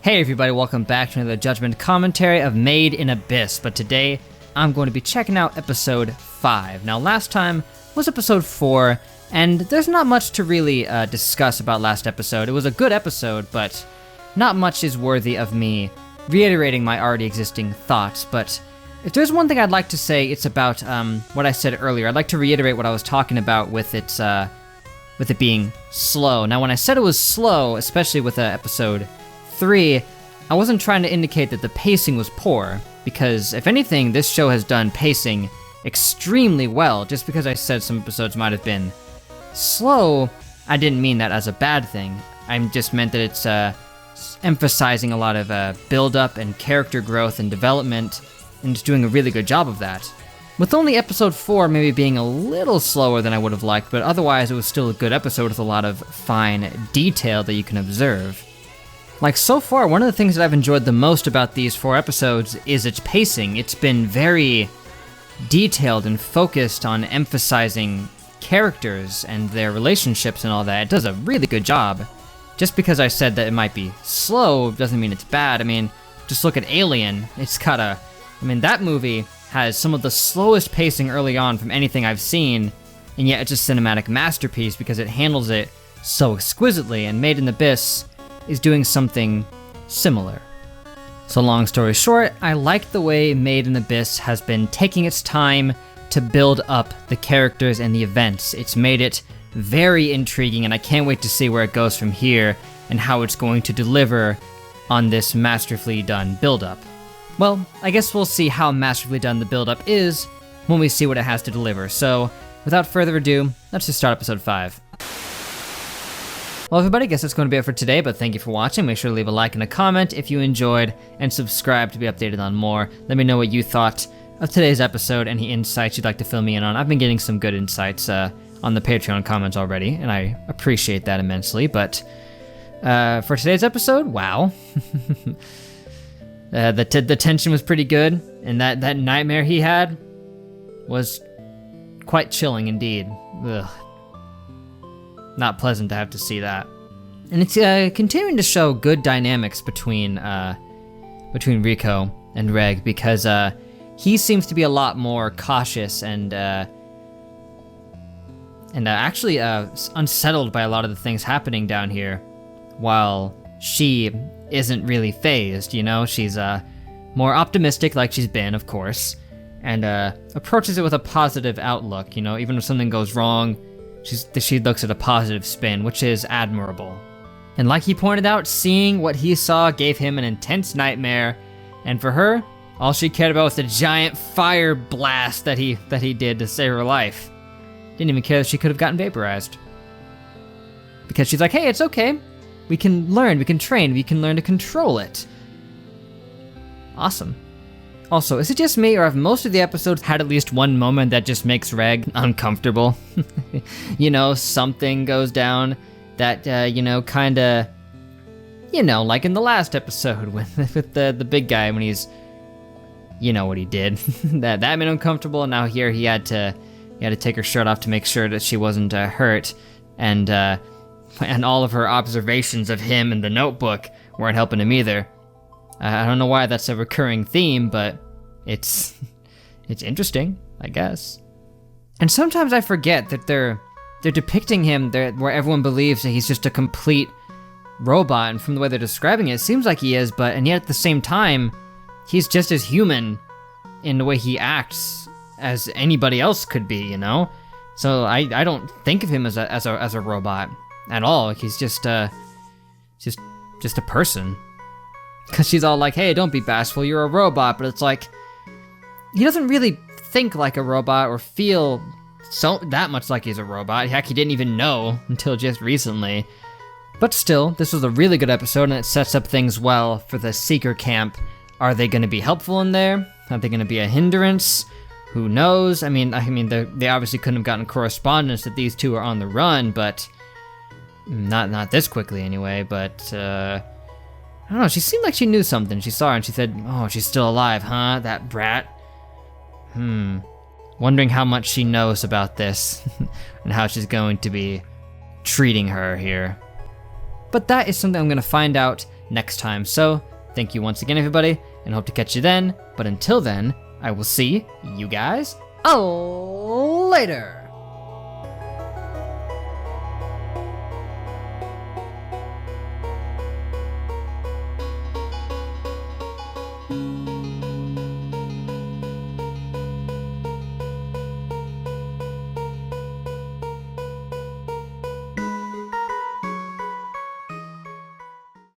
Hey everybody, welcome back to another Judgment commentary of Made in Abyss, but today I'm going to be checking out episode 5. Now last time was episode 4, and there's not much to really discuss about last episode. It was a good episode, but not much is worthy of me reiterating my already existing thoughts. But if there's one thing I'd like to say, it's about what I said earlier. I'd like to reiterate what I was talking about with it being slow. Now when I said it was slow, especially with episode 3, I wasn't trying to indicate that the pacing was poor, because if anything, this show has done pacing extremely well. Just because I said some episodes might have been slow, I didn't mean that as a bad thing. I just meant that it's emphasizing a lot of build-up and character growth and development, and it's doing a really good job of that. With only episode 4 maybe being a little slower than I would have liked, but otherwise it was still a good episode with a lot of fine detail that you can observe. Like, so far, one of the things that I've enjoyed the most about these 4 episodes is its pacing. It's been very detailed and focused on emphasizing characters and their relationships and all that. It does a really good job. Just because I said that it might be slow doesn't mean it's bad. I mean, just look at Alien. It's got that movie has some of the slowest pacing early on from anything I've seen, and yet it's a cinematic masterpiece because it handles it so exquisitely, and Made in Abyss is doing something similar. So long story short, I like the way Made in Abyss has been taking its time to build up the characters and the events. It's made it very intriguing, and I can't wait to see where it goes from here and how it's going to deliver on this masterfully done build-up. Well, I guess we'll see how masterfully done the build-up is when we see what it has to deliver. So without further ado, let's just start episode 5. Well everybody, I guess that's going to be it for today, but thank you for watching. Make sure to leave a like and a comment if you enjoyed, and subscribe to be updated on more. Let me know what you thought of today's episode, any insights you'd like to fill me in on. I've been getting some good insights on the Patreon comments already, and I appreciate that immensely, but for today's episode, wow. The tension was pretty good, and that nightmare he had was quite chilling indeed. Ugh. Not pleasant to have to see that. And it's continuing to show good dynamics between Rico and Reg, because he seems to be a lot more cautious and actually unsettled by a lot of the things happening down here, while she isn't really phased, you know? She's more optimistic, like she's been, of course, and approaches it with a positive outlook, you know? Even if something goes wrong, she looks at a positive spin, which is admirable. And like he pointed out, seeing what he saw gave him an intense nightmare, and for her, all she cared about was the giant fire blast that he did to save her life. Didn't even care that she could have gotten vaporized. Because she's like, hey, it's okay. We can learn, we can train, we can learn to control it. Awesome. Also, is it just me, or have most of the episodes had at least one moment that just makes Reg uncomfortable? You know, something goes down that, kinda, like in the last episode with the big guy when he's, you know what he did. that made him uncomfortable, and now here he had to take her shirt off to make sure that she wasn't hurt, and all of her observations of him in the notebook weren't helping him either. I don't know why that's a recurring theme, but it's interesting, I guess. And sometimes I forget that they're depicting him where everyone believes that he's just a complete robot, and from the way they're describing it seems like he is, and yet at the same time, he's just as human in the way he acts as anybody else could be, you know? So I don't think of him as a robot at all. He's just a person. Because she's all like, hey, don't be bashful, you're a robot, but it's like, he doesn't really think like a robot or feel that much like he's a robot. Heck, he didn't even know until just recently. But still, this was a really good episode, and it sets up things well for the Seeker camp. Are they going to be helpful in there? Are they going to be a hindrance? Who knows? I mean, they obviously couldn't have gotten correspondence that these two are on the run, but not this quickly anyway, but I don't know, she seemed like she knew something. She saw her and she said, oh, she's still alive, huh? That brat. Wondering how much she knows about this and how she's going to be treating her here. But that is something I'm going to find out next time. So thank you once again, everybody, and hope to catch you then. But until then, I will see you guys later.